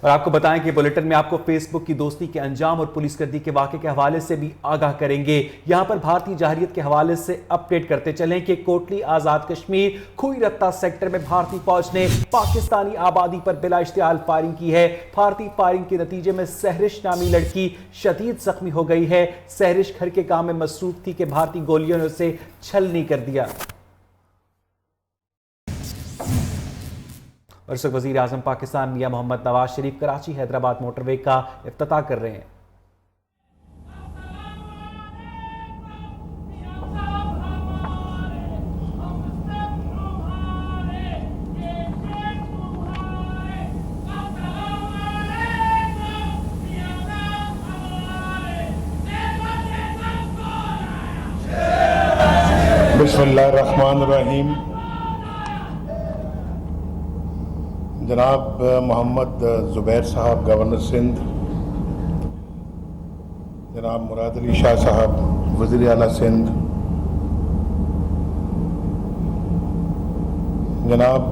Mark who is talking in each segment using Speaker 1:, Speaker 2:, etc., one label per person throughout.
Speaker 1: اور آپ کو بتائیں کہ بلیٹن میں آپ کو فیس بک کی دوستی کے انجام اور پولیس گردی کے واقعے کے حوالے سے بھی آگاہ کریں گے۔ یہاں پر بھارتی جارحیت کے حوالے سے اپڈیٹ کرتے چلیں کہ کوٹلی آزاد کشمیر کھوئی رتہ سیکٹر میں بھارتی فوج نے پاکستانی آبادی پر بلا اشتعال فائرنگ کی ہے۔ بھارتی فائرنگ کے نتیجے میں سہرش نامی لڑکی شدید زخمی ہو گئی ہے۔ سہرش گھر کے کام میں مصروف تھی کہ بھارتی گولیوں نے اسے چھلنی کر دیا۔ اور اس وقت وزیر اعظم پاکستان میاں محمد نواز شریف کراچی حیدرآباد موٹر وے کا افتتاح کر رہے ہیں۔
Speaker 2: بسم اللہ الرحمن الرحیم۔ جناب محمد زبیر صاحب گورنر سندھ، جناب مراد علی شاہ صاحب وزیر اعلیٰ سندھ، جناب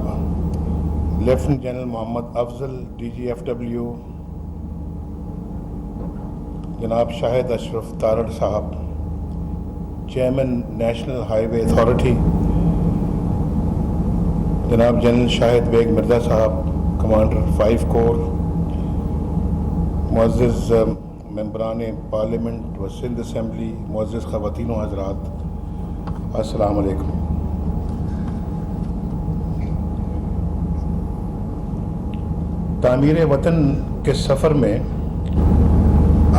Speaker 2: لیفٹیننٹ جنرل محمد افضل ڈی جی ایف ڈبلیو، جناب شاہد اشرف تارڑ صاحب چیئرمین نیشنل ہائی وے اتھارٹی، جناب جنرل شاہد بیگ مرزا صاحب کمانڈر 5 کور، معزز ممبران پارلیمنٹ و سندھ اسمبلی، معزز خواتین و حضرات، السلام علیکم۔ تعمیر وطن کے سفر میں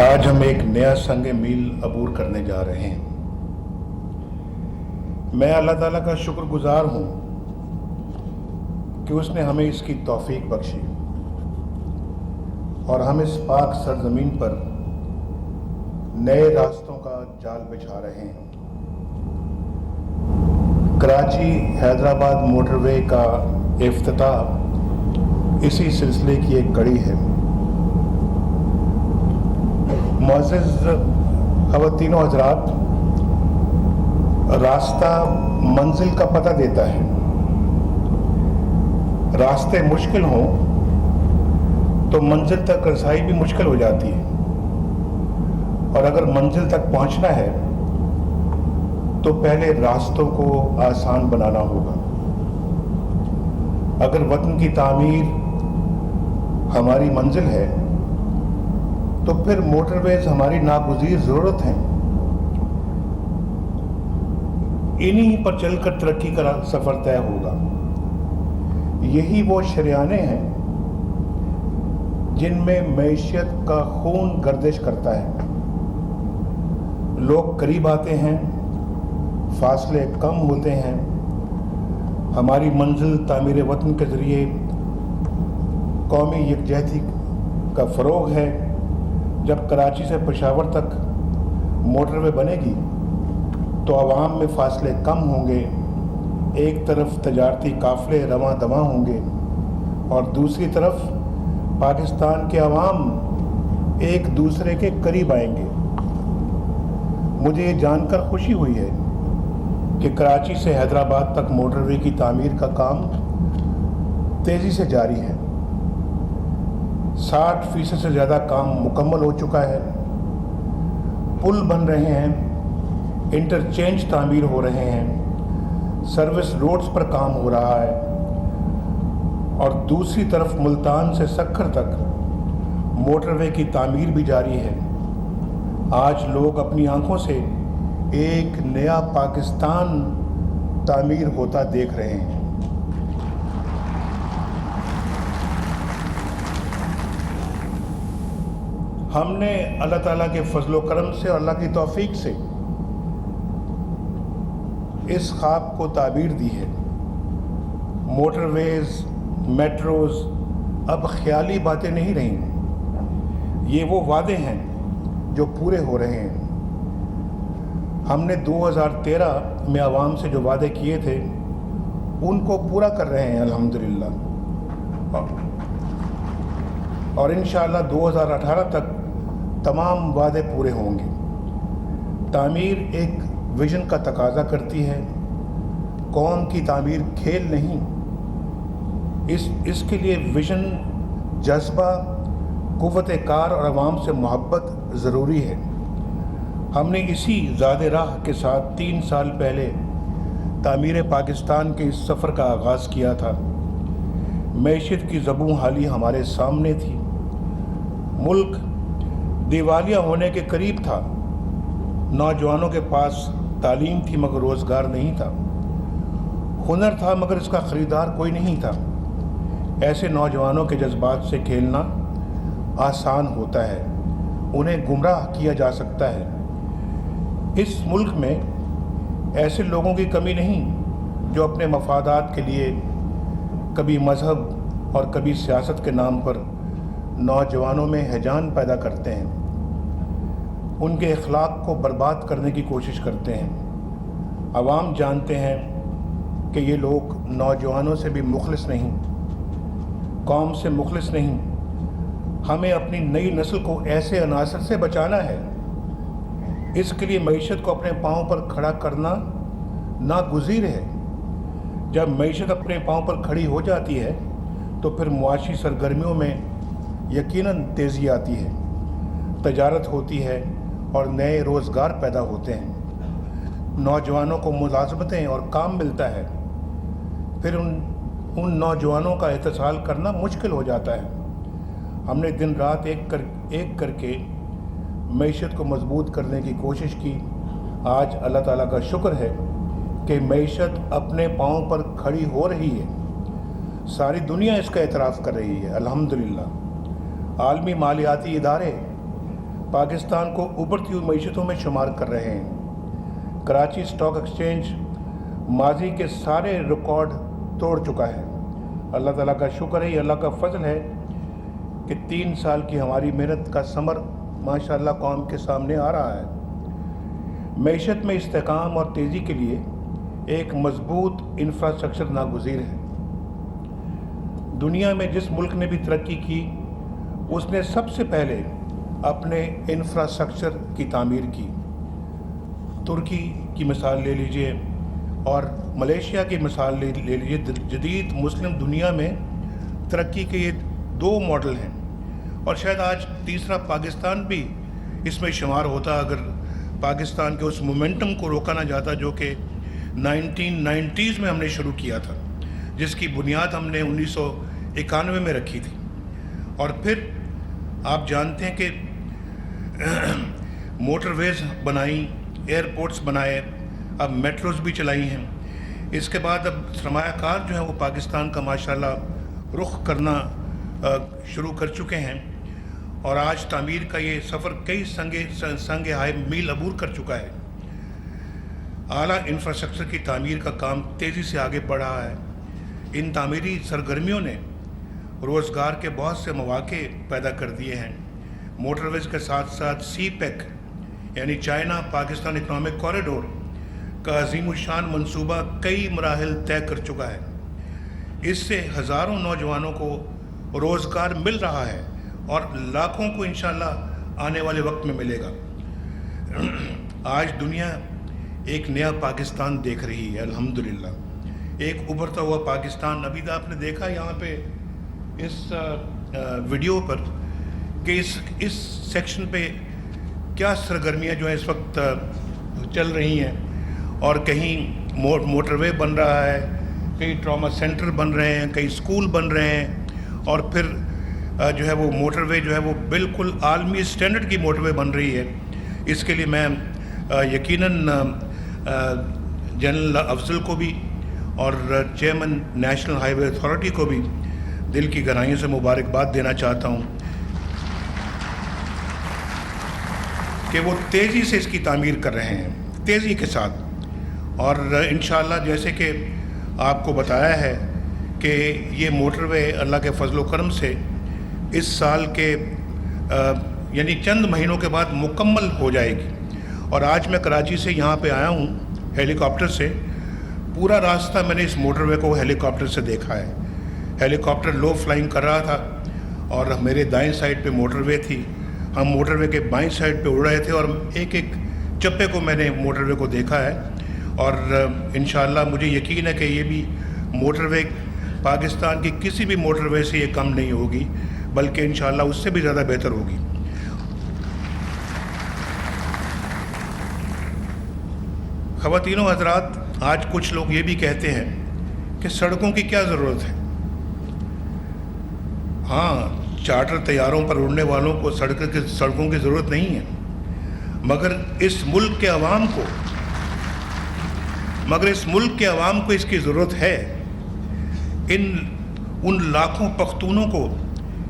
Speaker 2: آج ہم ایک نیا سنگ میل عبور کرنے جا رہے ہیں۔ میں اللہ تعالیٰ کا شکر گزار ہوں کہ اس نے ہمیں اس کی توفیق بخشی اور ہم اس پاک سرزمین پر نئے راستوں کا جال بچھا رہے ہیں۔ کراچی حیدرآباد موٹر وے کا افتتاح اسی سلسلے کی ایک کڑی ہے۔ معزز خواتین و حضرات، راستہ منزل کا پتہ دیتا ہے۔ راستے مشکل ہوں تو منزل تک رسائی بھی مشکل ہو جاتی ہے، اور اگر منزل تک پہنچنا ہے تو پہلے راستوں کو آسان بنانا ہوگا۔ اگر وطن کی تعمیر ہماری منزل ہے تو پھر موٹر ویز ہماری ناگزیر ضرورت ہیں۔ انہی پر چل کر ترقی کا سفر طے ہوگا۔ یہی وہ شریانے ہیں جن میں معیشت کا خون گردش کرتا ہے۔ لوگ قریب آتے ہیں، فاصلے کم ہوتے ہیں۔ ہماری منزل تعمیر وطن کے ذریعے قومی یکجہتی کا فروغ ہے۔ جب کراچی سے پشاور تک موٹر وے بنے گی تو عوام میں فاصلے کم ہوں گے، ایک طرف تجارتی قافلے رواں دواں ہوں گے اور دوسری طرف پاکستان کے عوام ایک دوسرے کے قریب آئیں گے۔ مجھے یہ جان کر خوشی ہوئی ہے کہ کراچی سے حیدرآباد تک موٹر وے کی تعمیر کا کام تیزی سے جاری ہے۔ 60% سے زیادہ کام مکمل ہو چکا ہے۔ پل بن رہے ہیں، انٹرچینج تعمیر ہو رہے ہیں، سروس روڈز پر کام ہو رہا ہے، اور دوسری طرف ملتان سے سکھر تک موٹر وے کی تعمیر بھی جاری ہے۔ آج لوگ اپنی آنکھوں سے ایک نیا پاکستان تعمیر ہوتا دیکھ رہے ہیں۔ ہم نے اللہ تعالیٰ کے فضل و کرم سے اور اللہ کی توفیق سے اس خواب کو تعبیر دی ہے۔ موٹر ویز، میٹروز اب خیالی باتیں نہیں رہیں، یہ وہ وعدے ہیں جو پورے ہو رہے ہیں۔ ہم نے 2013 میں عوام سے جو وعدے کیے تھے ان کو پورا کر رہے ہیں الحمدللہ، اور انشاءاللہ 2018 تک تمام وعدے پورے ہوں گے۔ تعمیر ایک ویژن کا تقاضا کرتی ہے۔ قوم کی تعمیر کھیل نہیں، اس کے لیے ویژن، جذبہ قوت کار اور عوام سے محبت ضروری ہے۔ ہم نے اسی زاد راہ کے ساتھ 3 سال پہلے تعمیر پاکستان کے اس سفر کا آغاز کیا تھا۔ معیشت کی زبوں حالی ہمارے سامنے تھی۔ ملک دیوالیہ ہونے کے قریب تھا۔ نوجوانوں کے پاس تعلیم تھی مگر روزگار نہیں تھا۔ ہنر تھا مگر اس کا خریدار کوئی نہیں تھا۔ ایسے نوجوانوں کے جذبات سے کھیلنا آسان ہوتا ہے، انہیں گمراہ کیا جا سکتا ہے۔ اس ملک میں ایسے لوگوں کی کمی نہیں جو اپنے مفادات کے لیے کبھی مذہب اور کبھی سیاست کے نام پر نوجوانوں میں ہیجان پیدا کرتے ہیں، ان کے اخلاق کو برباد کرنے کی کوشش کرتے ہیں۔ عوام جانتے ہیں کہ یہ لوگ نوجوانوں سے بھی مخلص نہیں، قوم سے مخلص نہیں۔ ہمیں اپنی نئی نسل کو ایسے عناصر سے بچانا ہے۔ اس کے لیے معیشت کو اپنے پاؤں پر کھڑا کرنا ناگزیر ہے۔ جب معیشت اپنے پاؤں پر کھڑی ہو جاتی ہے تو پھر معاشی سرگرمیوں میں یقیناً تیزی آتی ہے، تجارت ہوتی ہے اور نئے روزگار پیدا ہوتے ہیں۔ نوجوانوں کو ملازمتیں اور کام ملتا ہے، پھر ان نوجوانوں کا اتصال کرنا مشکل ہو جاتا ہے۔ ہم نے دن رات ایک کر کے معیشت کو مضبوط کرنے کی کوشش کی۔ آج اللہ تعالیٰ کا شکر ہے کہ معیشت اپنے پاؤں پر کھڑی ہو رہی ہے۔ ساری دنیا اس کا اعتراف کر رہی ہے، الحمدللہ۔ عالمی مالیاتی ادارے پاکستان کو ابھرتی ہوئی معیشتوں میں شمار کر رہے ہیں۔ کراچی اسٹاک ایکسچینج ماضی کے سارے ریکارڈ توڑ چکا ہے۔ اللہ تعالیٰ کا شکر ہے، یہ اللہ کا فضل ہے کہ 3 سال کی ہماری محنت کا ثمر ماشاءاللہ قوم کے سامنے آ رہا ہے۔ معیشت میں استحکام اور تیزی کے لیے ایک مضبوط انفراسٹرکچر ناگزیر ہے۔ دنیا میں جس ملک نے بھی ترقی کی اس نے سب سے پہلے اپنے انفراسٹرکچر کی تعمیر کی۔ ترکی کی مثال لے لیجئے اور ملیشیا کی مثال لے لیجئے۔ جدید مسلم دنیا میں ترقی کے یہ 2 ماڈل ہیں، اور شاید آج تیسرا پاکستان بھی اس میں شمار ہوتا اگر پاکستان کے اس مومنٹم کو روکا نہ جاتا جو کہ 1990s میں ہم نے شروع کیا تھا، جس کی بنیاد ہم نے 1991 میں رکھی تھی۔ اور پھر آپ جانتے ہیں کہ موٹر ویز بنائیں، ایئرپورٹس بنائے، اب میٹروز بھی چلائی ہیں۔ اس کے بعد اب سرمایہ کار جو ہیں وہ پاکستان کا ماشاءاللہ رخ کرنا شروع کر چکے ہیں، اور آج تعمیر کا یہ سفر کئی سنگ ہائے میل عبور کر چکا ہے۔ اعلیٰ انفراسٹرکچر کی تعمیر کا کام تیزی سے آگے بڑھ رہا ہے۔ ان تعمیری سرگرمیوں نے روزگار کے بہت سے مواقع پیدا کر دیے ہیں۔ موٹر ویز کے ساتھ ساتھ سی پیک یعنی چائنا پاکستان اکنامک کوریڈور کا عظیم الشان منصوبہ کئی مراحل طے کر چکا ہے۔ اس سے ہزاروں نوجوانوں کو روزگار مل رہا ہے اور لاکھوں کو انشاءاللہ آنے والے وقت میں ملے گا۔ آج دنیا ایک نیا پاکستان دیکھ رہی ہے، الحمدللہ ایک ابھرتا ہوا پاکستان۔ ابھی تو آپ نے دیکھا یہاں پہ اس ویڈیو پر کہ اس سیکشن پہ کیا سرگرمیاں جو ہیں اس وقت چل رہی ہیں، اور کہیں موٹر وے بن رہا ہے، کئی ٹراما سینٹر بن رہے ہیں، کئی اسکول بن رہے ہیں، اور پھر جو ہے وہ موٹر وے جو ہے وہ بالکل عالمی اسٹینڈرڈ کی موٹر وے بن رہی ہے۔ اس کے لیے میں یقیناً جنرل افضل کو بھی اور چیئرمین نیشنل ہائی وے اتھارٹی کو بھی دل کی گہرائیوں سے مبارکباد دینا چاہتا ہوں کہ وہ تیزی سے اس کی تعمیر کر رہے ہیں، تیزی کے ساتھ۔ اور انشاءاللہ جیسے کہ آپ کو بتایا ہے کہ یہ موٹر وے اللہ کے فضل و کرم سے اس سال کے یعنی چند مہینوں کے بعد مکمل ہو جائے گی۔ اور آج میں کراچی سے یہاں پہ آیا ہوں ہیلی کاپٹر سے۔ پورا راستہ میں نے اس موٹر وے کو ہیلی کاپٹر سے دیکھا ہے۔ ہیلی کاپٹر لو فلائنگ کر رہا تھا اور میرے دائیں سائڈ پہ موٹر وے تھی، ہم موٹر وے کے بائیں سائڈ پہ اڑ رہے تھے، اور ایک ایک چپے کو میں نے موٹر وے کو دیکھا ہے۔ اور انشاءاللہ مجھے یقین ہے کہ یہ بھی موٹر وے پاکستان کی کسی بھی موٹر وے سے یہ کم نہیں ہوگی، بلکہ انشاءاللہ اس سے بھی زیادہ بہتر ہوگی. خواتین و حضرات، آج کچھ لوگ یہ بھی کہتے ہیں کہ سڑکوں کی کیا ضرورت ہے. ہاں، چارٹر طیاروں پر اڑنے والوں کو سڑکوں کی ضرورت نہیں ہے، مگر اس ملک کے عوام کو اس کی ضرورت ہے. ان لاکھوں پختونوں کو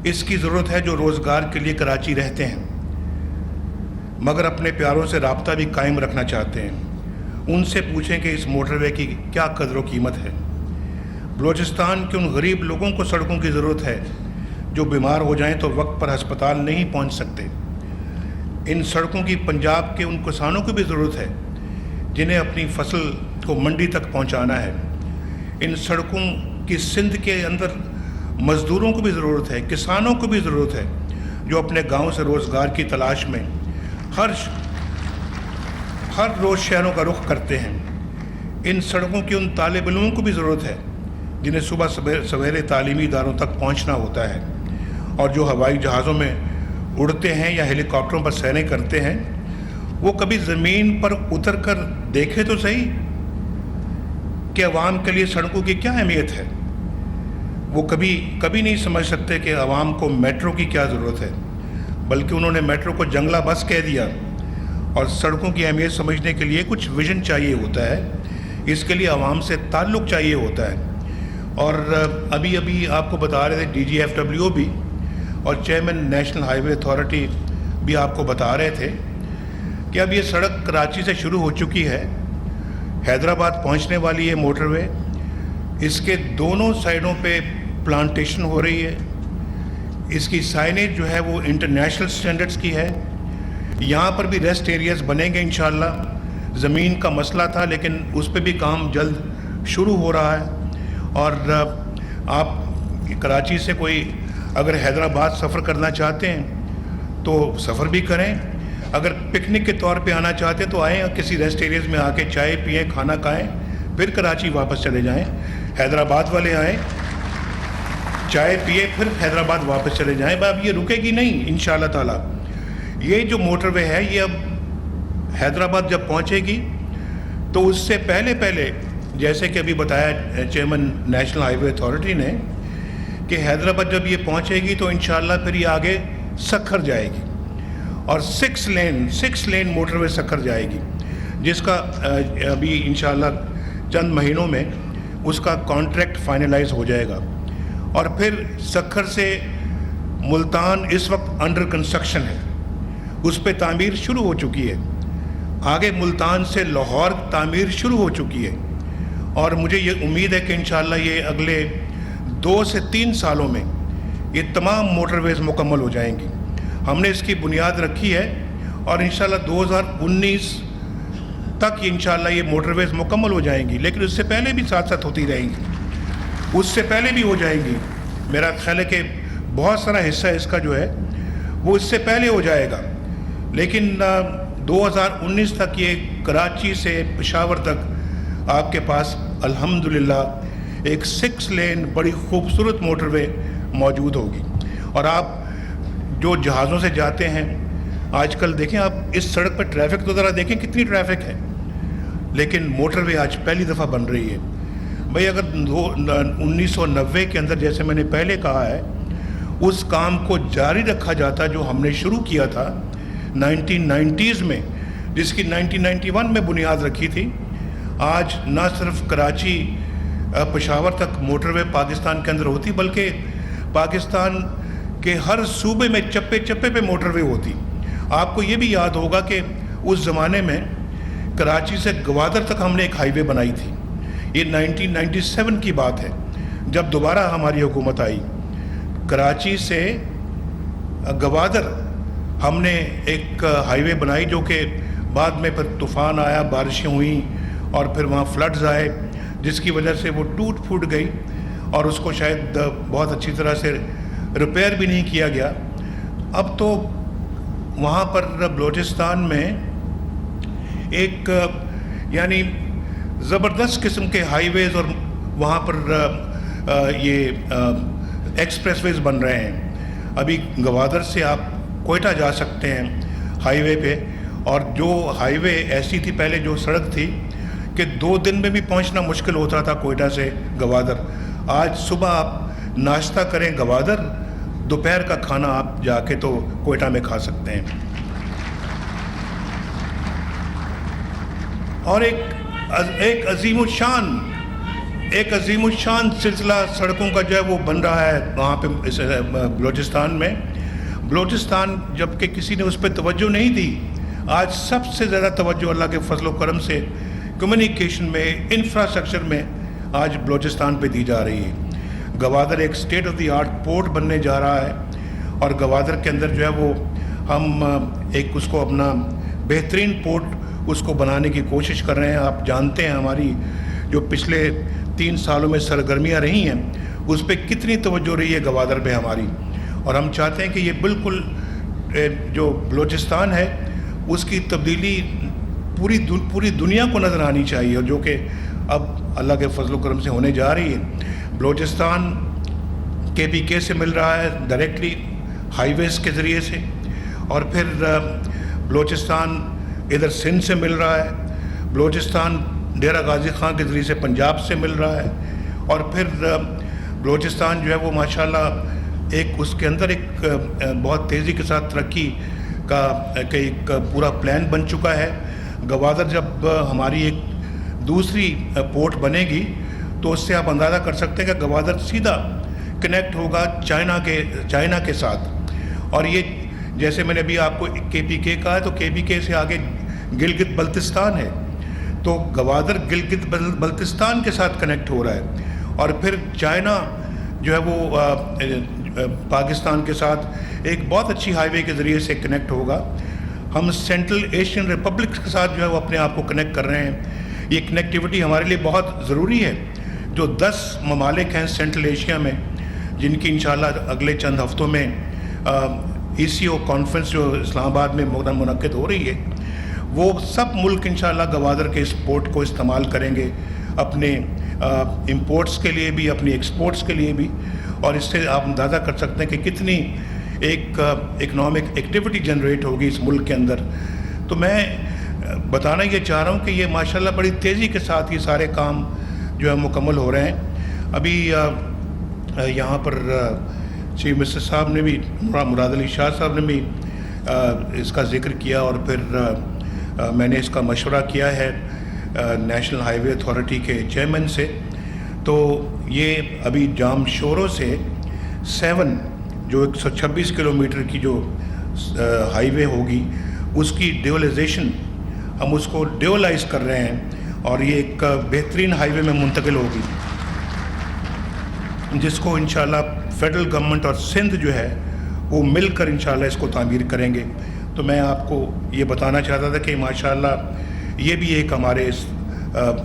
Speaker 2: اس کی ضرورت ہے جو روزگار کے لیے کراچی رہتے ہیں مگر اپنے پیاروں سے رابطہ بھی قائم رکھنا چاہتے ہیں. ان سے پوچھیں کہ اس موٹر وے کی کیا قدر و قیمت ہے. بلوچستان کے ان غریب لوگوں کو سڑکوں کی ضرورت ہے جو بیمار ہو جائیں تو وقت پر ہسپتال نہیں پہنچ سکتے. ان سڑکوں کی پنجاب کے ان کسانوں کو بھی ضرورت ہے جنہیں اپنی فصل کو منڈی تک پہنچانا ہے. ان سڑکوں کی سندھ کے اندر مزدوروں کو بھی ضرورت ہے، کسانوں کو بھی ضرورت ہے جو اپنے گاؤں سے روزگار کی تلاش میں ہر روز شہروں کا رخ کرتے ہیں. ان سڑکوں کی ان طالب علموں کو بھی ضرورت ہے جنہیں صبح سویرے تعلیمی اداروں تک پہنچنا ہوتا ہے اور جو ہوائی جہازوں میں اڑتے ہیں یا ہیلی کاپٹروں پر سیریں کرتے ہیں. وہ کبھی زمین پر اتر کر دیکھے تو صحیح کہ عوام کے لیے سڑکوں کی کیا اہمیت ہے. وہ کبھی نہیں سمجھ سکتے کہ عوام کو میٹرو کی کیا ضرورت ہے، بلکہ انہوں نے میٹرو کو جنگلہ بس کہہ دیا. اور سڑکوں کی اہمیت سمجھنے کے لیے کچھ ویژن چاہیے ہوتا ہے، اس کے لیے عوام سے تعلق چاہیے ہوتا ہے. اور ابھی آپ کو بتا رہے تھے DGFW بھی اور چیئرمین نیشنل ہائی وے اتھارٹی بھی آپ کو بتا رہے تھے کہ اب یہ سڑک کراچی سے شروع ہو چکی ہے، حیدرآباد پہنچنے والی ہے موٹر وے. اس کے دونوں سائڈوں پہ پلانٹیشن ہو رہی ہے. اس کی سائنیج جو ہے وہ انٹرنیشنل سٹینڈرڈز کی ہے. یہاں پر بھی ریسٹ ایریاز بنیں گے انشاءاللہ. زمین کا مسئلہ تھا لیکن اس پہ بھی کام جلد شروع ہو رہا ہے. اور آپ کراچی سے کوئی اگر حیدرآباد سفر کرنا چاہتے ہیں تو سفر بھی کریں، اگر پکنک کے طور پہ آنا چاہتے ہیں تو آئیں، کسی ریسٹ ایریاز میں آ کے چائے پئیں، کھانا کھائیں، پھر کراچی واپس چلے جائیں. حیدرآباد والے آئیں، چائے پیے، پھر حیدرآباد واپس چلے جائیں. اب یہ رکے گی نہیں انشاءاللہ تعالی. یہ جو موٹر وے ہے یہ اب حیدرآباد جب پہنچے گی تو اس سے پہلے جیسے کہ ابھی بتایا چیئرمین نیشنل ہائی وے اتھارٹی نے کہ حیدرآباد جب یہ پہنچے گی تو انشاءاللہ پھر یہ آگے سکھر جائے گی اور 6 لین موٹر وے سکھر جائے گی، جس کا ابھی انشاءاللہ چند مہینوں میں اس کا کانٹریکٹ فائنلائز ہو جائے گا. اور پھر سکھر سے ملتان اس وقت انڈر کنسٹرکشن ہے، اس پہ تعمیر شروع ہو چکی ہے. آگے ملتان سے لاہور تعمیر شروع ہو چکی ہے اور مجھے یہ امید ہے کہ انشاءاللہ یہ اگلے 2 سے 3 سالوں میں یہ تمام موٹر ویز مکمل ہو جائیں گی. ہم نے اس کی بنیاد رکھی ہے اور انشاءاللہ 2019 تک انشاءاللہ یہ موٹر ویز مکمل ہو جائیں گی، لیکن اس سے پہلے بھی ساتھ ہوتی رہیں گی، اس سے پہلے بھی ہو جائیں گی. میرا خیال ہے کہ بہت سارا حصہ اس کا جو ہے وہ اس سے پہلے ہو جائے گا، لیکن 2019 تک یہ کراچی سے پشاور تک آپ کے پاس الحمدللہ ایک 6 لین بڑی خوبصورت موٹر وے موجود ہوگی. اور آپ جو جہازوں سے جاتے ہیں آج کل دیکھیں، آپ اس سڑک پر ٹریفک تو ذرا دیکھیں کتنی ٹریفک ہے، لیکن موٹر وے آج پہلی دفعہ بن رہی ہے. بھئی اگر 1990 کے اندر جیسے میں نے پہلے کہا ہے اس کام کو جاری رکھا جاتا جو ہم نے شروع کیا تھا 1990s میں، جس کی 1991 میں بنیاد رکھی تھی، آج نہ صرف کراچی پشاور تک موٹر وے پاکستان کے اندر ہوتی بلکہ پاکستان کے ہر صوبے میں چپے چپے پہ موٹر وے ہوتی. آپ کو یہ بھی یاد ہوگا کہ اس زمانے میں کراچی سے گوادر تک ہم نے ایک ہائی وے بنائی تھی. یہ 1997 کی بات ہے جب دوبارہ ہماری حکومت آئی. کراچی سے گوادر ہم نے ایک ہائی وے بنائی جو کہ بعد میں پھر طوفان آیا، بارشیں ہوئیں اور پھر وہاں فلڈز آئے جس کی وجہ سے وہ ٹوٹ پھوٹ گئی اور اس کو شاید بہت اچھی طرح سے ریپیئر بھی نہیں کیا گیا. اب تو وہاں پر بلوچستان میں ایک یعنی زبردست قسم کے ہائی ویز اور وہاں پر یہ ایکسپریس ویز بن رہے ہیں. ابھی گوادر سے آپ کوئٹہ جا سکتے ہیں ہائی وے پہ، اور جو ہائی وے ایسی تھی پہلے، جو سڑک تھی کہ 2 دن میں بھی پہنچنا مشکل ہوتا تھا کوئٹہ سے گوادر، آج صبح آپ ناشتہ کریں گوادر، دوپہر کا کھانا آپ جا کے تو کوئٹہ میں کھا سکتے ہیں۔ اور ایک عظیم الشان سلسلہ سڑکوں کا جو ہے وہ بن رہا ہے وہاں پہ بلوچستان میں۔ بلوچستان جب کہ کسی نے اس پہ توجہ نہیں دی، آج سب سے زیادہ توجہ اللہ کے فضل و کرم سے کمیونیکیشن میں، انفراسٹرکچر میں آج بلوچستان پہ دی جا رہی ہے۔ گوادر ایک state of the art port بننے جا رہا ہے، اور گوادر کے اندر جو ہے وہ ہم ایک اس کو اپنا بہترین پورٹ اس کو بنانے کی کوشش کر رہے ہیں۔ آپ جانتے ہیں ہماری جو پچھلے 3 سالوں میں سرگرمیاں رہی ہیں، اس پہ کتنی توجہ رہی ہے گوادر پہ ہماری، اور ہم چاہتے ہیں کہ یہ بالکل جو بلوچستان ہے اس کی تبدیلی پوری دنیا کو نظر آنی چاہیے، اور جو کہ اب اللہ کے فضل و کرم سے ہونے جا رہی ہے۔ بلوچستان KPK سے مل رہا ہے ڈائریکٹلی ہائی ویز کے ذریعے سے، اور پھر بلوچستان ادھر سندھ سے مل رہا ہے، بلوچستان ڈیرہ غازی خان کے ذریعے سے پنجاب سے مل رہا ہے، اور پھر بلوچستان جو ہے وہ ماشاءاللہ ایک اس کے اندر ایک بہت تیزی کے ساتھ ترقی کا ایک پورا پلان بن چکا ہے۔ گوادر جب ہماری ایک دوسری پورٹ بنے گی تو اس سے آپ اندازہ کر سکتے ہیں کہ گوادر سیدھا کنیکٹ ہوگا چائنا کے ساتھ، اور یہ جیسے میں نے ابھی آپ کو KPK کہا ہے تو KPK سے آگے گلگت بلتستان ہے، تو گوادر گلگت بلتستان کے ساتھ کنیکٹ ہو رہا ہے، اور پھر چائنا جو ہے وہ پاکستان کے ساتھ ایک بہت اچھی ہائی وے کے ذریعے سے کنیکٹ ہوگا۔ ہم سینٹرل ایشین ریپبلکس کے ساتھ جو ہے وہ اپنے آپ کو کنیکٹ کر رہے ہیں۔ یہ کنیکٹیوٹی ہمارے لیے بہت ضروری ہے۔ جو 10 ممالک ہیں سینٹرل ایشیا میں، جن کی انشاءاللہ اگلے چند ہفتوں میں ECO کانفرنس جو اسلام آباد میں منعقد ہو رہی ہے، وہ سب ملک انشاءاللہ گوادر کے اس پورٹ کو استعمال کریں گے اپنے امپورٹس کے لیے بھی، اپنی ایکسپورٹس کے لیے بھی، اور اس سے آپ اندازہ کر سکتے ہیں کہ کتنی ایک اکنامک ایکٹیویٹی جنریٹ ہوگی اس ملک کے اندر۔ تو میں بتانا یہ چاہ رہا ہوں کہ یہ ماشاءاللہ بڑی تیزی کے ساتھ یہ سارے کام جو ہے مکمل ہو رہے ہیں۔ ابھی یہاں پر چیف منسٹر صاحب نے بھی، مراد علی شاہ صاحب نے بھی اس کا ذکر کیا، اور پھر میں نے اس کا مشورہ کیا ہے نیشنل ہائی وے اتھارٹی کے چیئرمین سے۔ تو یہ ابھی جام شورو سے 7 جو 126 کلومیٹر کی جو ہائی وے ہوگی، اس کی ڈیولائزیشن ہم اس کو ڈیولائز کر رہے ہیں، اور یہ ایک بہترین ہائی وے میں منتقل ہوگی، جس کو انشاءاللہ فیڈرل گورنمنٹ اور سندھ جو ہے وہ مل کر انشاءاللہ اس کو تعمیر کریں گے۔ تو میں آپ کو یہ بتانا چاہتا تھا کہ ماشاءاللہ یہ بھی ایک ہمارے اس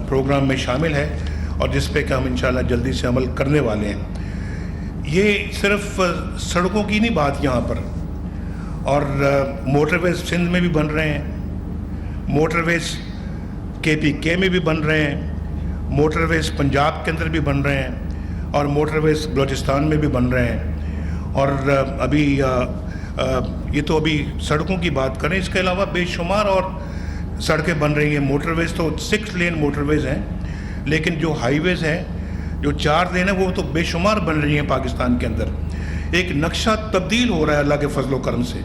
Speaker 2: پروگرام میں شامل ہے، اور جس پہ کہ ہم انشاءاللہ جلدی سے عمل کرنے والے ہیں۔ یہ صرف سڑکوں کی نہیں بات یہاں پر، اور موٹر ویز سندھ میں بھی بن رہے ہیں، موٹر ویز KPK میں بھی بن رہے ہیں، موٹر ویز پنجاب کے اندر بھی بن رہے ہیں، اور موٹر ویز بلوچستان میں بھی بن رہے ہیں۔ اور ابھی یہ تو ابھی سڑکوں کی بات کریں، اس کے علاوہ بے شمار اور سڑکیں بن رہی ہیں۔ موٹر ویز تو 6 لین موٹر ویز ہیں، لیکن جو ہائی ویز ہیں جو 4 لین ہیں وہ تو بے شمار بن رہی ہیں پاکستان کے اندر۔ ایک نقشہ تبدیل ہو رہا ہے اللہ کے فضل و کرم سے۔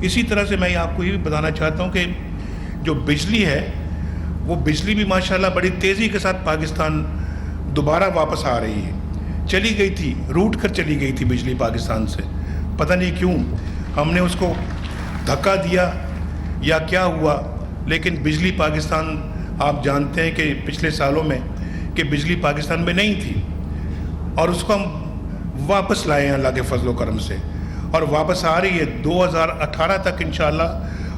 Speaker 2: اسی طرح سے میں آپ کو یہ بھی بتانا چاہتا ہوں کہ جو بجلی ہے، وہ بجلی بھی ماشاءاللہ بڑی تیزی کے ساتھ پاکستان دوبارہ واپس آ رہی ہے۔ چلی گئی تھی، روٹ کر چلی گئی تھی بجلی پاکستان سے، پتہ نہیں کیوں ہم نے اس کو دھکا دیا یا کیا ہوا، لیکن بجلی پاکستان، آپ جانتے ہیں کہ پچھلے سالوں میں کہ بجلی پاکستان میں نہیں تھی، اور اس کو ہم واپس لائے ہیں اللہ کے فضل و کرم سے، اور واپس آ رہی ہے۔ 2018 تک انشاءاللہ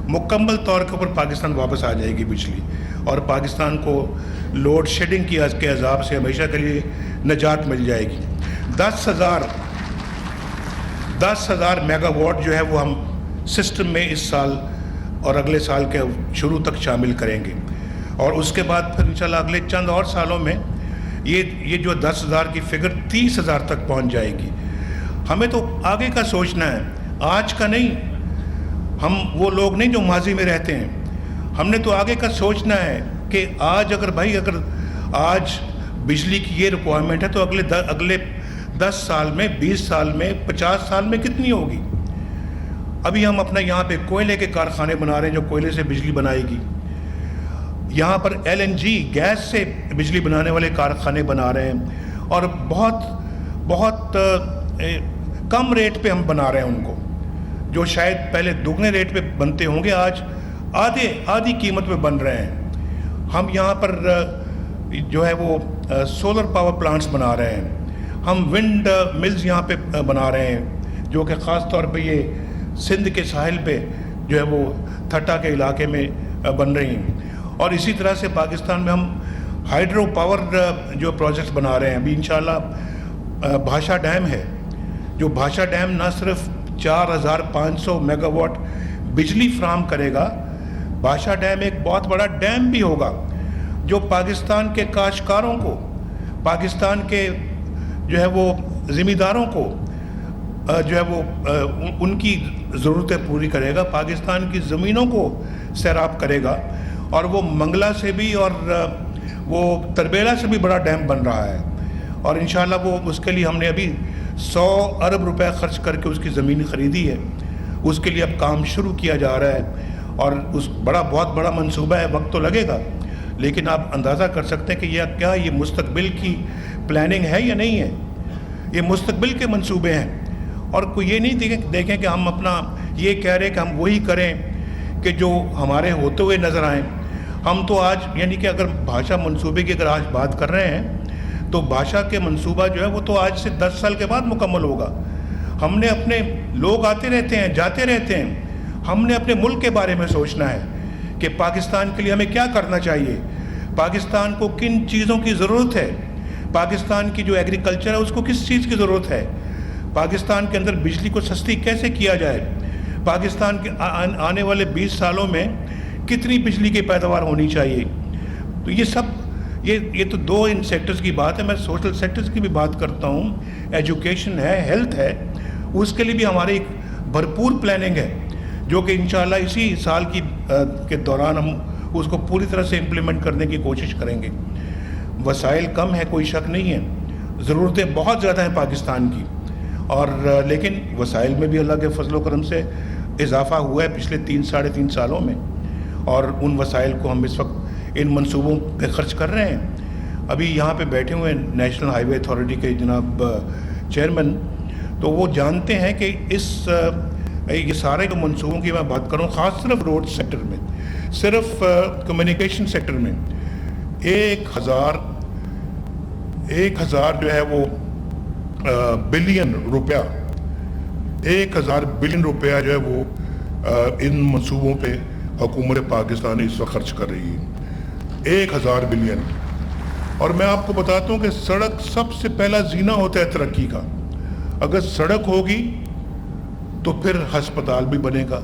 Speaker 2: مکمل طور کے اوپر پاکستان واپس آ جائے گی بجلی، اور پاکستان کو لوڈ شیڈنگ کے عذاب سے ہمیشہ کے لیے نجات مل جائے گی۔ 10,000 میگا واٹ جو ہے وہ ہم سسٹم میں اس سال اور اگلے سال کے شروع تک شامل کریں گے، اور اس کے بعد پھر انشاءاللہ اگلے چند اور سالوں میں یہ جو 10,000 کی فگر 30,000 تک پہنچ جائے گی۔ ہمیں تو آگے کا سوچنا ہے، آج کا نہیں. ہم وہ لوگ نہیں جو ماضی میں رہتے ہیں. ہم نے تو آگے کا سوچنا ہے کہ آج اگر آج بجلی کی یہ ریکوائرمنٹ ہے تو اگلے 10 سال میں، 20 سال میں، 50 سال میں کتنی ہوگی. ابھی ہم اپنا یہاں پہ کوئلے کے کارخانے بنا رہے ہیں جو کوئلے سے بجلی بنائے گی. یہاں پر LNG گیس سے بجلی بنانے والے کارخانے بنا رہے ہیں، اور بہت کم ریٹ پہ ہم بنا رہے ہیں ان کو، جو شاید پہلے دگنے ریٹ پہ بنتے ہوں گے، آج آدھی قیمت پہ بن رہے ہیں. ہم یہاں پر جو ہے وہ سولر پاور پلانٹس بنا رہے ہیں. ہم ونڈ ملز یہاں پہ بنا رہے ہیں جو کہ خاص طور پہ یہ سندھ کے ساحل پہ جو ہے وہ تھٹا کے علاقے میں بن رہی ہیں. اور اسی طرح سے پاکستان میں ہم ہائیڈرو پاور جو پروجیکٹس بنا رہے ہیں. ابھی انشاءاللہ بھاشا ڈیم ہے، جو بھاشا ڈیم نہ صرف 4500 میگا واٹ بجلی فراہم کرے گا، بھاشا ڈیم ایک بہت بڑا ڈیم بھی ہوگا جو پاکستان کے کاشتکاروں کو، پاکستان کے جو ہے وہ زمینداروں کو جو ہے وہ ان کی ضرورتیں پوری کرے گا، پاکستان کی زمینوں کو سیراب کرے گا. اور وہ منگلا سے بھی اور وہ تربیلا سے بھی بڑا ڈیم بن رہا ہے. اور انشاءاللہ وہ اس کے لیے ہم نے ابھی 100 ارب روپے خرچ کر کے اس کی زمین خریدی ہے. اس کے لیے اب کام شروع کیا جا رہا ہے اور بہت بڑا منصوبہ ہے. وقت تو لگے گا لیکن آپ اندازہ کر سکتے ہیں کہ یہ مستقبل کی پلاننگ ہے یا نہیں ہے. یہ مستقبل کے منصوبے ہیں. اور کوئی یہ نہیں دیکھیں کہ ہم اپنا یہ کہہ رہے کہ ہم وہی کریں کہ جو ہمارے ہوتے ہوئے نظر آئیں. ہم تو آج یعنی کہ اگر بھاشا منصوبے کی اگر آج بات کر رہے ہیں تو بھاشا کے منصوبہ جو ہے وہ تو آج سے 10 سال کے بعد مکمل ہوگا. ہم نے اپنے لوگ آتے رہتے ہیں، جاتے رہتے ہیں. ہم نے اپنے ملک کے بارے میں سوچنا ہے کہ پاکستان کے لیے ہمیں کیا کرنا چاہیے، پاکستان کو کن چیزوں کی ضرورت ہے، پاکستان کی جو ایگریکلچر ہے اس کو کس چیز کی ضرورت ہے، پاکستان کے اندر بجلی کو سستی کیسے کیا جائے، پاکستان کے آنے والے 20 سالوں میں کتنی بجلی کی پیداوار ہونی چاہیے. تو یہ سب یہ تو 2 ان سیکٹرز کی بات ہے. میں سوشل سیکٹرز کی بھی بات کرتا ہوں. ایجوکیشن ہے، ہیلتھ ہے، اس کے لیے بھی ہماری ایک بھرپور پلاننگ ہے جو کہ انشاءاللہ اسی سال کے دوران ہم اس کو پوری طرح سے امپلیمنٹ کرنے کی کوشش کریں گے. وسائل کم ہے، کوئی شک نہیں ہے، ضرورتیں بہت زیادہ ہیں پاکستان کی، اور لیکن وسائل میں بھی اللہ کے فضل و کرم سے اضافہ ہوا ہے پچھلے 3 3.5 سالوں میں. اور ان وسائل کو ہم اس وقت ان منصوبوں پہ خرچ کر رہے ہیں. ابھی یہاں پہ بیٹھے ہوئے ہیں نیشنل ہائی وے اتھارٹی کے جناب چیئرمین، تو وہ جانتے ہیں کہ یہ سارے جو منصوبوں کی میں بات کروں، خاص صرف روڈ سیکٹر میں، صرف کمیونیکیشن سیکٹر میں 1000 جو ہے وہ بلین روپیہ، 1000 بلین روپیہ جو ہے وہ ان منصوبوں پہ حکومت پاکستان اس وقت خرچ کر رہی ہے. 1000 بلین. اور میں آپ کو بتاتا ہوں کہ سڑک سب سے پہلا زینہ ہوتا ہے ترقی کا. اگر سڑک ہوگی تو پھر ہسپتال بھی بنے گا،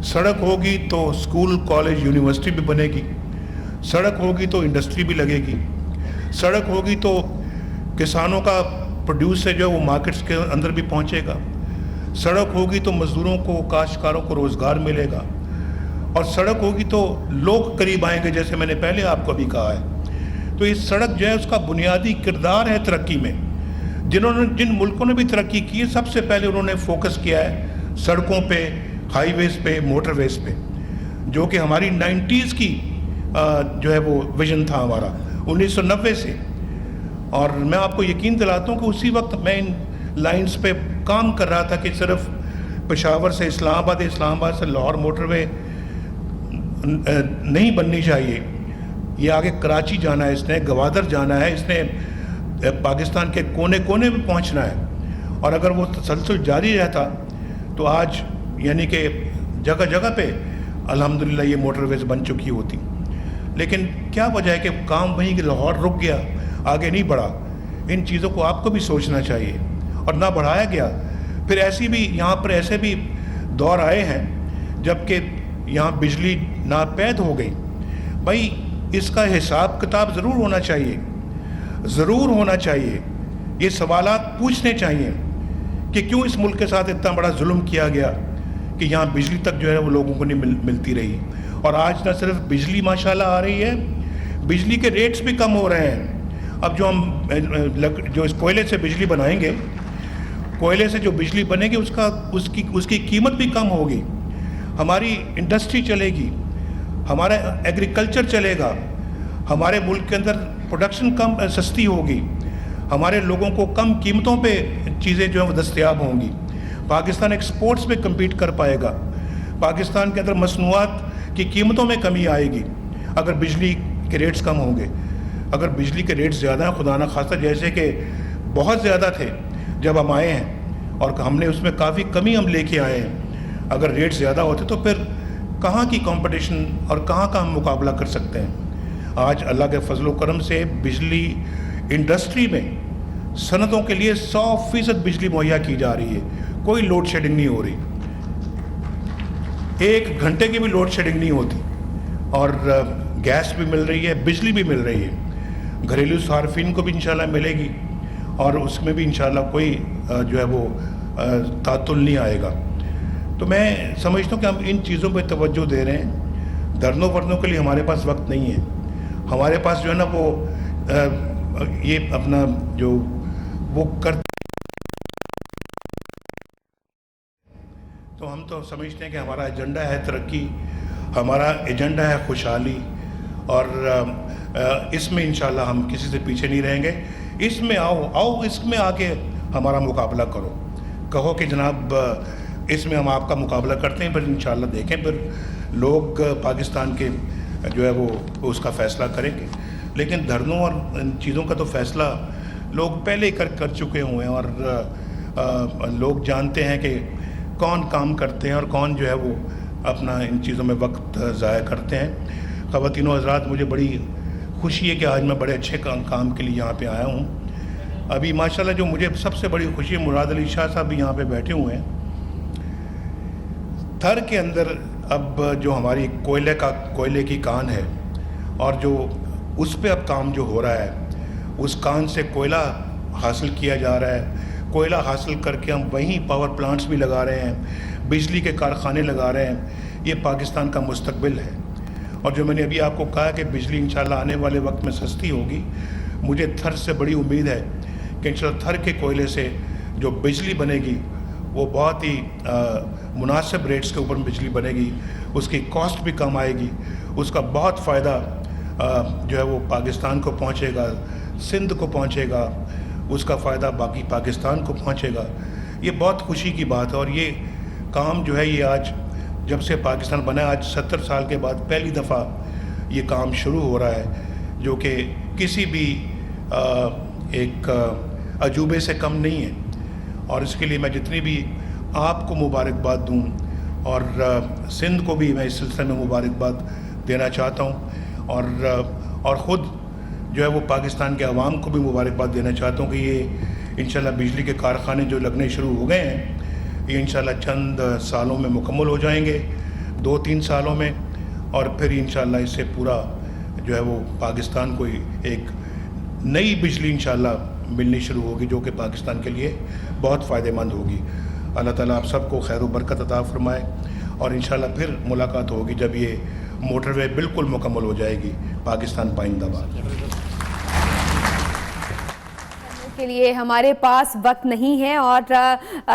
Speaker 2: سڑک ہوگی تو اسکول، کالج، یونیورسٹی بھی بنے گی، سڑک ہوگی تو انڈسٹری بھی لگے گی، سڑک ہوگی تو کسانوں کا پروڈیوس ہے جو وہ مارکیٹس کے اندر بھی پہنچے گا، سڑک ہوگی تو مزدوروں کو، کاشتکاروں کو روزگار ملے گا، اور سڑک ہوگی تو لوگ قریب آئیں گے، جیسے میں نے پہلے آپ کو بھی کہا ہے. تو یہ سڑک جو ہے اس کا بنیادی کردار ہے ترقی میں. جن ملکوں نے بھی ترقی کی ہے، سب سے پہلے انہوں نے فوکس کیا ہے سڑکوں پہ، ہائی ویز پہ، موٹر ویز پہ، جو کہ ہماری 90s کی جو ہے وہ ویژن تھا ہمارا 1990 سے. اور میں آپ کو یقین دلاتا ہوں کہ اسی وقت میں ان لائنز پہ کام کر رہا تھا کہ صرف پشاور سے اسلام آباد، اسلام آباد سے لاہور موٹر وے نہیں بننی چاہیے، یہ آگے کراچی جانا ہے، اس نے گوادر جانا ہے، اس نے پاکستان کے کونے کونے میں پہنچنا ہے. اور اگر وہ تسلسل جاری رہتا تو آج یعنی کہ جگہ جگہ پہ الحمدللہ یہ موٹر ویز بن چکی ہوتی. لیکن کیا وجہ ہے کہ کام وہیں کہ لاہور رک گیا، آگے نہیں بڑھا. ان چیزوں کو آپ کو بھی سوچنا چاہیے اور نہ بڑھایا گیا. پھر یہاں پر ایسے بھی دور آئے ہیں جب کہ یہاں بجلی ناپید ہو گئی. بھائی اس کا حساب کتاب ضرور ہونا چاہیے، ضرور ہونا چاہیے. یہ سوالات پوچھنے چاہیے کہ کیوں اس ملک کے ساتھ اتنا بڑا ظلم کیا گیا کہ یہاں بجلی تک جو ہے وہ لوگوں کو نہیں ملتی رہی. اور آج نہ صرف بجلی ماشاءاللہ آ رہی ہے, بجلی کے ریٹس بھی کم ہو رہے ہیں. اب جو ہم جو اس کوئلے سے بجلی بنائیں گے, کوئلے سے جو بجلی بنے گی اس کی قیمت بھی کم ہوگی. ہماری انڈسٹری چلے گی, ہمارا ایگریکلچر چلے گا, ہمارے ملک کے اندر پروڈکشن کم سستی ہوگی, ہمارے لوگوں کو کم قیمتوں پہ چیزیں جو ہیں وہ دستیاب ہوں گی. پاکستان ایکسپورٹس میں کمپیٹ کر پائے گا. پاکستان کے اندر مصنوعات کی قیمتوں میں کمی آئے گی اگر بجلی کے ریٹس کم ہوں گے. اگر بجلی کے ریٹس زیادہ ہیں, خدا نہ خواستہ جیسے کہ بہت زیادہ تھے جب ہم آئے ہیں اور ہم نے اس میں کافی کمی ہم لے کے آئے ہیں, اگر ریٹ زیادہ ہوتے تو پھر کہاں کی کمپٹیشن اور کہاں کا ہم مقابلہ کر سکتے ہیں. آج اللہ کے فضل و کرم سے بجلی انڈسٹری میں صنعتوں کے لیے 100% بجلی مہیا کی جا رہی ہے. کوئی لوڈ شیڈنگ نہیں ہو رہی, 1 گھنٹے کی بھی لوڈ شیڈنگ نہیں ہوتی, اور گیس بھی مل رہی ہے, بجلی بھی مل رہی ہے. گھریلو صارفین کو بھی انشاءاللہ ملے گی, اور اس میں بھی انشاءاللہ کوئی جو ہے وہ تعطل نہیں آئے گا. تو میں سمجھتا ہوں کہ ہم ان چیزوں پہ توجہ دے رہے ہیں. دھرنوں ورنوں کے لیے ہمارے پاس وقت نہیں ہے. ہمارے پاس جو ہے نا وہ یہ اپنا جو وہ کرتے, تو ہم تو سمجھتے ہیں کہ ہمارا ایجنڈا ہے ترقی, ہمارا ایجنڈا ہے خوشحالی, اور اس میں انشاءاللہ ہم کسی سے پیچھے نہیں رہیں گے. اس میں آؤ اس میں آ کے ہمارا مقابلہ کرو, کہو کہ جناب اس میں ہم آپ کا مقابلہ کرتے ہیں, پھر انشاءاللہ دیکھیں پھر لوگ پاکستان کے جو ہے وہ اس کا فیصلہ کریں گے. لیکن دھرنوں اور ان چیزوں کا تو فیصلہ لوگ پہلے ہی کر چکے ہوئے ہیں, اور لوگ جانتے ہیں کہ کون کام کرتے ہیں اور کون جو ہے وہ اپنا ان چیزوں میں وقت ضائع کرتے ہیں. خواتین و حضرات, مجھے بڑی خوشی ہے کہ آج میں بڑے اچھے کام کے لیے یہاں پہ آیا ہوں. ابھی ماشاءاللہ جو مجھے سب سے بڑی خوشی ہے, مراد علی شاہ صاحب بھی یہاں پہ بیٹھے ہوئے ہیں. تھر کے اندر اب جو ہماری کوئلے کی کان ہے, اور جو اس پہ اب کام جو ہو رہا ہے, اس کان سے کوئلہ حاصل کیا جا رہا ہے. کوئلہ حاصل کر کے ہم وہیں پاور پلانٹس بھی لگا رہے ہیں, بجلی کے کارخانے لگا رہے ہیں. یہ پاکستان کا مستقبل ہے. اور جو میں نے ابھی آپ کو کہا کہ بجلی انشاءاللہ آنے والے وقت میں سستی ہوگی, مجھے تھر سے بڑی امید ہے کہ انشاءاللہ تھر کے کوئلے سے جو بجلی بنے گی وہ بہت ہی مناسب ریٹس کے اوپر بجلی بنے گی. اس کی کاسٹ بھی کم آئے گی. اس کا بہت فائدہ جو ہے وہ پاکستان کو پہنچے گا, سندھ کو پہنچے گا, اس کا فائدہ باقی پاکستان کو پہنچے گا. یہ بہت خوشی کی بات ہے. اور یہ کام جو ہے یہ آج جب سے پاکستان بنا, آج 70 سال کے بعد پہلی دفعہ یہ کام شروع ہو رہا ہے, جو کہ کسی بھی ایک عجوبے سے کم نہیں ہے. اور اس کے لیے میں جتنی بھی آپ کو مبارکباد دوں, اور سندھ کو بھی میں اس سلسلے میں مبارکباد دینا چاہتا ہوں, اور خود جو ہے وہ پاکستان کے عوام کو بھی مبارکباد دینا چاہتا ہوں کہ یہ انشاءاللہ بجلی کے کارخانے جو لگنے شروع ہو گئے ہیں, یہ انشاءاللہ چند سالوں میں مکمل ہو جائیں گے, 2-3 سالوں میں. اور پھر انشاءاللہ اس سے پورا جو ہے وہ پاکستان کو ایک نئی بجلی انشاءاللہ ملنی شروع ہوگی, جو کہ پاکستان کے لیے بہت فائدہ مند ہوگی. اللہ تعالیٰ آپ سب کو خیر و برکت عطا فرمائے, اور انشاءاللہ پھر ملاقات ہوگی جب یہ موٹر وے بالکل مکمل ہو جائے گی. پاکستان پائندہ باد.
Speaker 3: کے لیے ہمارے پاس وقت نہیں ہے, اور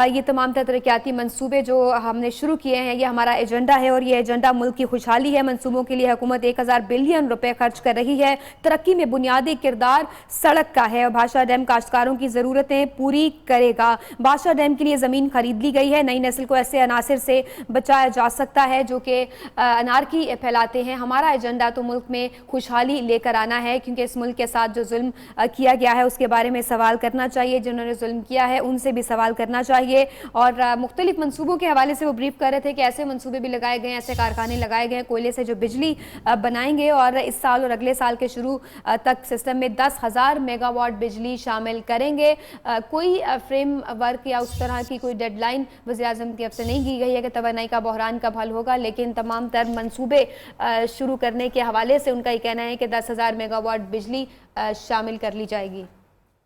Speaker 3: یہ تمام ترقیاتی منصوبے جو ہم نے شروع کیے ہیں یہ ہمارا ایجنڈا ہے, اور یہ ایجنڈا ملک کی خوشحالی ہے. منصوبوں کے لیے حکومت 1000 بلین روپے خرچ کر رہی ہے. ترقی میں بنیادی کردار سڑک کا ہے, اور بھاشا ڈیم کاشتکاروں کی ضرورتیں پوری کرے گا. بھاشا ڈیم کے لیے زمین خرید لی گئی ہے. نئی نسل کو ایسے عناصر سے بچایا جا سکتا ہے جو کہ انارکی پھیلاتے ہیں. ہمارا ایجنڈا تو ملک میں خوشحالی لے کر آنا ہے, کیونکہ اس ملک کے ساتھ جو ظلم کیا گیا ہے اس کے بارے میں سوال کرنا چاہیے. جنہوں نے ظلم کیا ہے ان سے بھی سوال کرنا چاہیے. اور مختلف منصوبوں کے حوالے سے وہ بریف کر رہے تھے کہ ایسے منصوبے بھی لگائے گئے ہیں, ایسے کارخانے لگائے گئے ہیں کوئلے سے جو بجلی بنائیں گے, اور اس سال اور اگلے سال کے شروع تک سسٹم میں 10,000 میگا واٹ بجلی شامل کریں گے. کوئی فریم ورک یا اس طرح کی کوئی ڈیڈ لائن وزیراعظم کی طرف سے نہیں کی گئی ہے کہ توانائی کا بحران کب حل ہوگا, لیکن تمام تر منصوبے شروع کرنے کے حوالے سے ان کا یہ کہنا ہے کہ 10,000 میگا واٹ بجلی شامل کر لی جائے گی.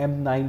Speaker 1: M9